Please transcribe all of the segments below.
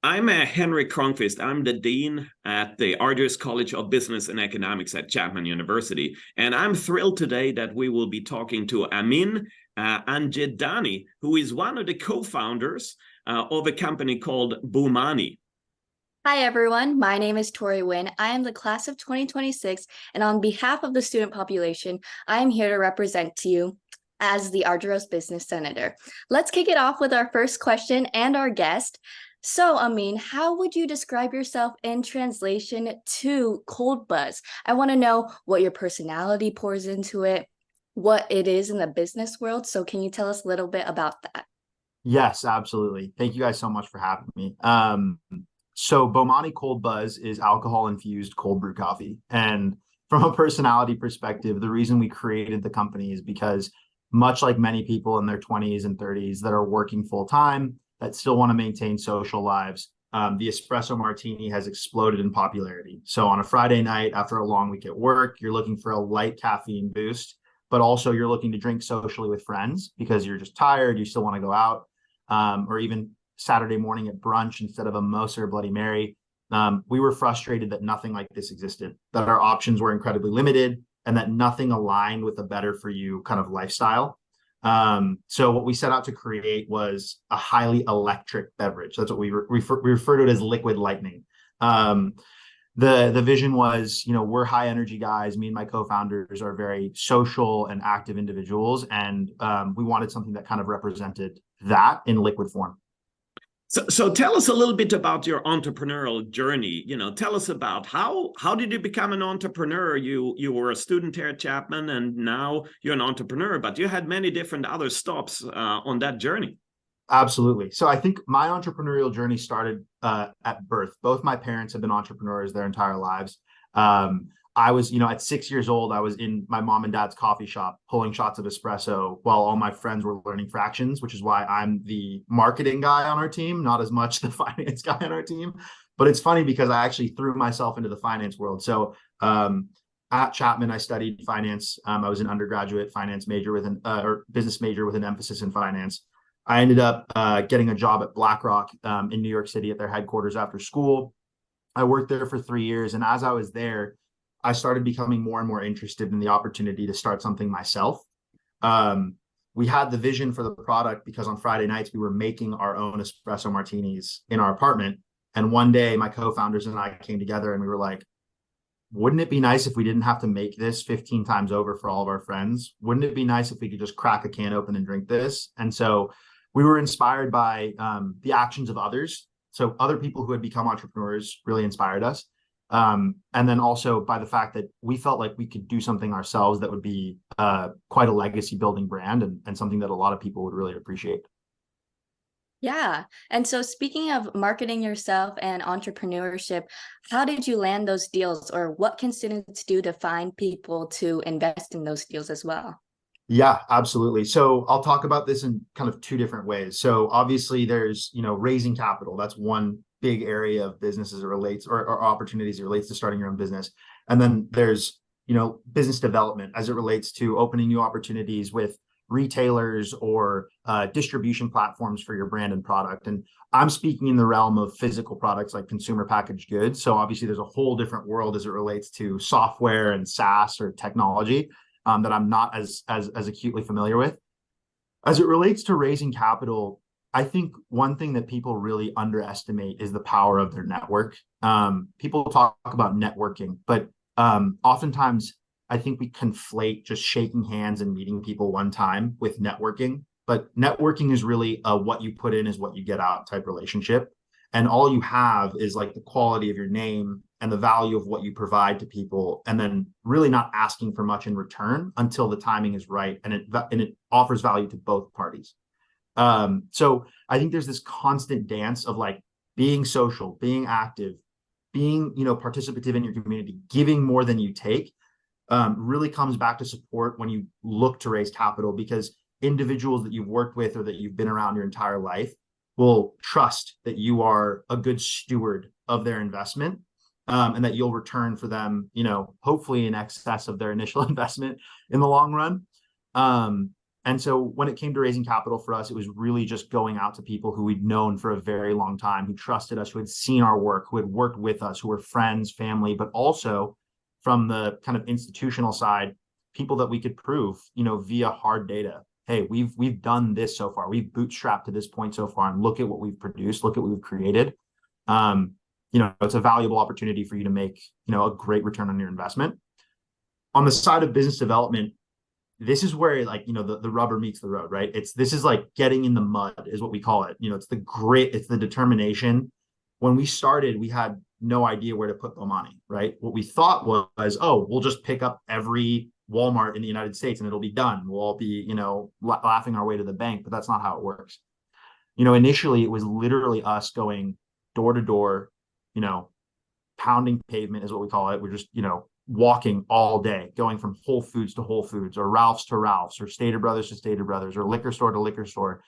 I'm Henrik Cronqvist. I'm the Dean at the Arduous College of Business and Economics at Chapman University. And I'm thrilled today that we will be talking to Amin Anjedani, who is one of the co-founders of a company called BOMANI. Hi, everyone. My name is Tori Nguyen. I am the class of 2026, and on behalf of the student population, I am here to represent to you as the Argyros Business Senator. Let's kick it off with our first question and our guest. So, Amin, how would you describe yourself in translation to cold buzz? I want to know what your personality pours into it, what it is in the business world. So, can you tell us a little bit about that? Yes, absolutely. Thank you guys so much for having me. So Bomani Cold Buzz is alcohol infused cold brew coffee. And from a personality perspective, the reason we created the company is because much like many people in their 20s and 30s that are working full time, that still want to maintain social lives, the espresso martini has exploded in popularity. So on a Friday night after a long week at work, you're looking for a light caffeine boost, but also you're looking to drink socially with friends because you're just tired, you still want to go out, or even Saturday morning at brunch instead of a mimosa or Bloody Mary. We were frustrated that nothing like this existed, that our options were incredibly limited, and that nothing aligned with a better for you kind of lifestyle. So what we set out to create was a highly electric beverage. That's what we refer to it as liquid lightning. The vision was, we're high energy guys. Me and my co-founders are very social and active individuals, and we wanted something that kind of represented that in liquid form. So tell us a little bit about your entrepreneurial journey. Tell us about how did you become an entrepreneur? You were a student here at Chapman, and now you're an entrepreneur, but you had many different other stops on that journey. Absolutely. So I think my entrepreneurial journey started at birth. Both my parents have been entrepreneurs their entire lives. I was, at 6 years old, I was in my mom and dad's coffee shop pulling shots of espresso while all my friends were learning fractions, which is why I'm the marketing guy on our team, not as much the finance guy on our team. But it's funny because I actually threw myself into the finance world. So at Chapman, I studied finance. I was an undergraduate finance major or business major with an emphasis in finance. I ended up getting a job at BlackRock in New York City at their headquarters after school. I worked there for 3 years. And as I was there, I started becoming more and more interested in the opportunity to start something myself. We had the vision for the product because on Friday nights, we were making our own espresso martinis in our apartment. And one day my co-founders and I came together and we were like, wouldn't it be nice if we didn't have to make this 15 times over for all of our friends? Wouldn't it be nice if we could just crack a can open and drink this? And so we were inspired by the actions of others. So other people who had become entrepreneurs really inspired us. And then also by the fact that we felt like we could do something ourselves that would be quite a legacy building brand and something that a lot of people would really appreciate. Yeah. And so speaking of marketing yourself and entrepreneurship, how did you land those deals, or what can students do to find people to invest in those deals as well? Yeah, absolutely. So I'll talk about this in kind of two different ways. So obviously there's, raising capital. That's one big area of business as it relates or opportunities as it relates to starting your own business. And then there's, business development as it relates to opening new opportunities with retailers or distribution platforms for your brand and product. And I'm speaking in the realm of physical products like consumer packaged goods. So obviously there's a whole different world as it relates to software and SaaS or technology that I'm not as acutely familiar with. As it relates to raising capital, I think one thing that people really underestimate is the power of their network. People talk about networking, but oftentimes I think we conflate just shaking hands and meeting people one time with networking. But networking is really what you put in is what you get out type relationship. And all you have is like the quality of your name and the value of what you provide to people, and then really not asking for much in return until the timing is right and it offers value to both parties. So I think there's this constant dance of like being social, being active, being, participative in your community, giving more than you take, really comes back to support when you look to raise capital, because individuals that you've worked with or that you've been around your entire life will trust that you are a good steward of their investment, and that you'll return for them, hopefully in excess of their initial investment in the long run. And so when it came to raising capital for us, it was really just going out to people who we'd known for a very long time, who trusted us, who had seen our work, who had worked with us, who were friends, family, but also from the kind of institutional side, people that we could prove, via hard data. Hey, we've done this so far. We've bootstrapped to this point so far, and look at what we've produced. Look at what we've created. It's a valuable opportunity for you to make, a great return on your investment. On the side of business development, this is where the rubber meets the road, right? This is like getting in the mud is what we call it. It's the grit, it's the determination. When we started, we had no idea where to put BOMANI, right? What we thought was, oh, we'll just pick up every Walmart in the United States and it'll be done. We'll all be, laughing our way to the bank, but that's not how it works. Initially it was literally us going door to door, pounding pavement is what we call it. We're just, walking all day, going from Whole Foods to Whole Foods, or Ralph's to Ralph's, or Stater Brothers to Stater Brothers, or liquor store to liquor store,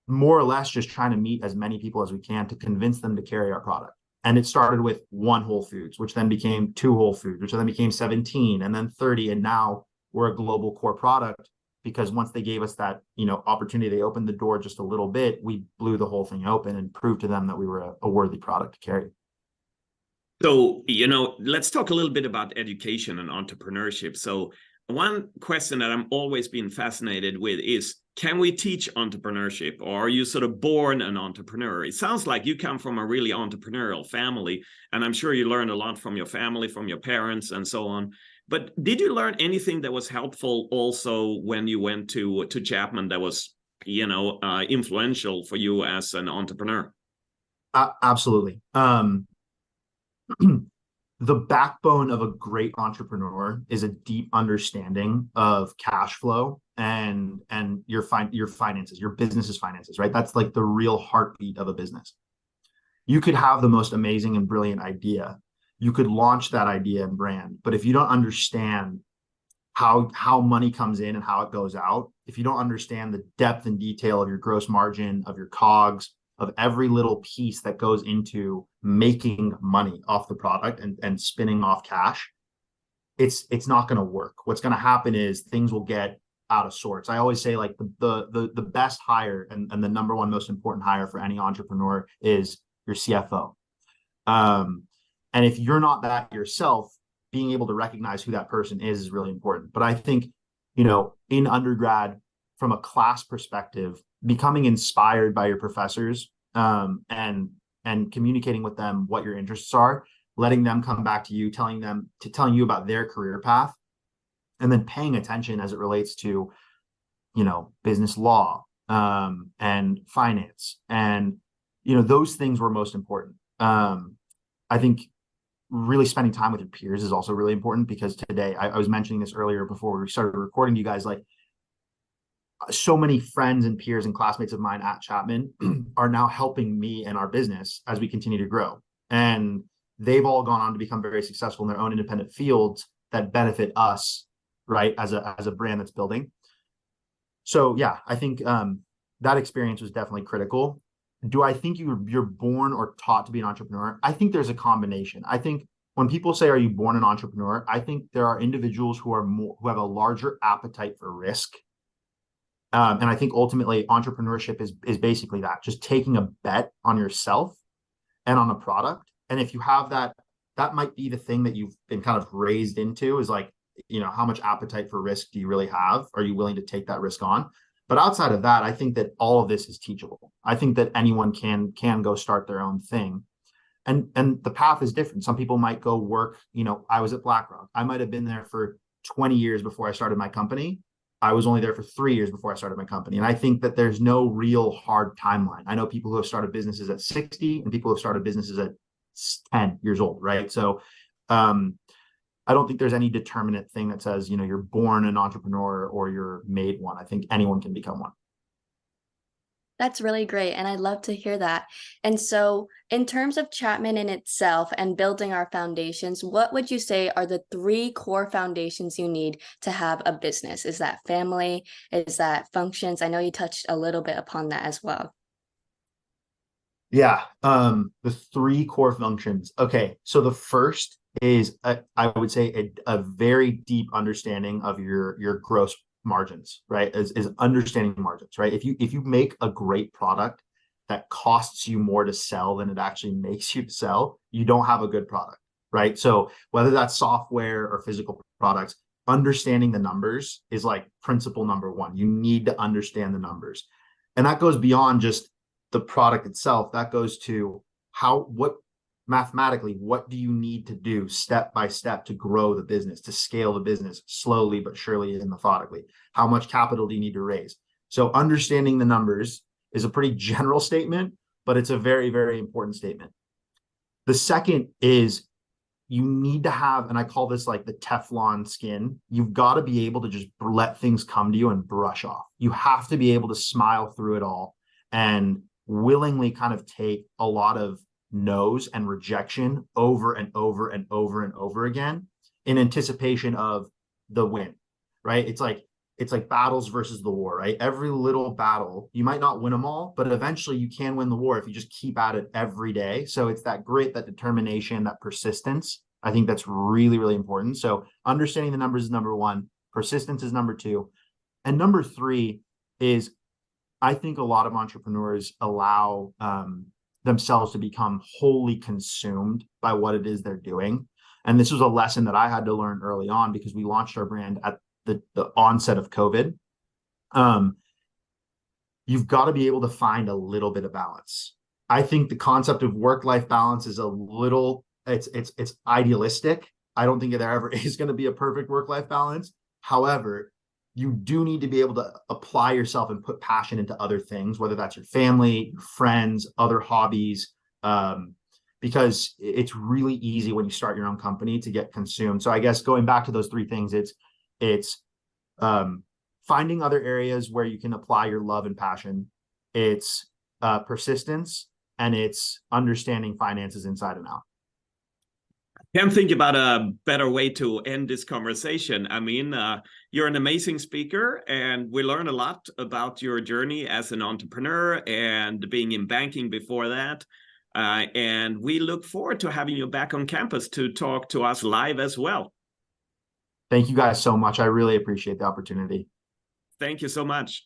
more or less just trying to meet as many people as we can to convince them to carry our product. And it started with one Whole Foods, which then became two Whole Foods, which then became 17, and then 30. And now we're a global core product, because once they gave us that, opportunity, they opened the door just a little bit, we blew the whole thing open and proved to them that we were a worthy product to carry. So, let's talk a little bit about education and entrepreneurship. So one question that I'm always been fascinated with is, can we teach entrepreneurship, or are you sort of born an entrepreneur? It sounds like you come from a really entrepreneurial family, and I'm sure you learned a lot from your family, from your parents, and so on. But did you learn anything that was helpful also when you went to Chapman that was, influential for you as an entrepreneur? Absolutely. The backbone of a great entrepreneur is a deep understanding of cash flow and your finances, your business's finances, right? That's like the real heartbeat of a business. You could have the most amazing and brilliant idea. You could launch that idea and brand, but if you don't understand how money comes in and how it goes out, if you don't understand the depth and detail of your gross margin, of your COGS, of every little piece that goes into making money off the product and spinning off cash, it's not going to work. What's going to happen is things will get out of sorts. I always say, like, the best hire and the number one most important hire for any entrepreneur is your CFO. And if you're not that yourself, being able to recognize who that person is really important. But I think, in undergrad, from a class perspective, becoming inspired by your professors, and communicating with them what your interests are, letting them come back to you, telling you about their career path, and then paying attention as it relates to, business law, and finance, and, those things were most important. I think really spending time with your peers is also really important, because today, I was mentioning this earlier before we started recording, you guys, like, so many friends and peers and classmates of mine at Chapman are now helping me and our business as we continue to grow. And they've all gone on to become very successful in their own independent fields that benefit us, right, as a brand that's building. So yeah, I think that experience was definitely critical. Do I think you're born or taught to be an entrepreneur? I think there's a combination. I think when people say, are you born an entrepreneur? I think there are individuals who have a larger appetite for risk. And I think ultimately entrepreneurship is basically that, just taking a bet on yourself and on a product. And if you have that might be the thing that you've been kind of raised into, is like, how much appetite for risk do you really have? Are you willing to take that risk on? But outside of that, I think that all of this is teachable. I think that anyone can go start their own thing. And the path is different. Some people might go work, I was at BlackRock. I might have been there for 20 years before I started my company. I was only there for 3 years before I started my company. And I think that there's no real hard timeline. I know people who have started businesses at 60 and people who have started businesses at 10 years old, right? So I don't think there's any determinate thing that says, you're born an entrepreneur or you're made one. I think anyone can become one. That's really great, and I'd love to hear that. And so in terms of Chapman in itself and building our foundations, what would you say are the 3 core foundations you need to have a business? Is that family? Is that functions? I know you touched a little bit upon that as well. Yeah, the 3 core functions. Okay, so the first is I would say a very deep understanding of your gross margins, right? Is understanding margins, right? If you make a great product that costs you more to sell than it actually makes you to sell, you don't have a good product, right? So whether that's software or physical products, understanding the numbers is like principle number one. You need to understand the numbers. And that goes beyond just the product itself. That goes to what mathematically, what do you need to do step by step to grow the business, to scale the business slowly but surely and methodically? How much capital do you need to raise? So understanding the numbers is a pretty general statement, but it's a very, very important statement. The second is you need to have, and I call this like the Teflon skin. You've got to be able to just let things come to you and brush off. You have to be able to smile through it all and willingly kind of take a lot of no's and rejection over and over and over and over again in anticipation of the win, right? It's like battles versus the war, right? Every little battle, you might not win them all, but eventually you can win the war if you just keep at it every day. So it's that grit, that determination, that persistence. I think that's really, really important. So understanding the numbers is number one, persistence is number two. And number three is, I think a lot of entrepreneurs allow themselves to become wholly consumed by what it is they're doing. And this was a lesson that I had to learn early on because we launched our brand at the onset of COVID. You've got to be able to find a little bit of balance. I think the concept of work-life balance is a little, it's idealistic. I don't think there ever is going to be a perfect work-life balance. However, you do need to be able to apply yourself and put passion into other things, whether that's your family, your friends, other hobbies, because it's really easy when you start your own company to get consumed. So I guess going back to those three things, it's finding other areas where you can apply your love and passion. It's persistence, and it's understanding finances inside and out. Can't think about a better way to end this conversation. I mean, you're an amazing speaker, and we learned a lot about your journey as an entrepreneur and being in banking before that. And we look forward to having you back on campus to talk to us live as well. Thank you guys so much. I really appreciate the opportunity. Thank you so much.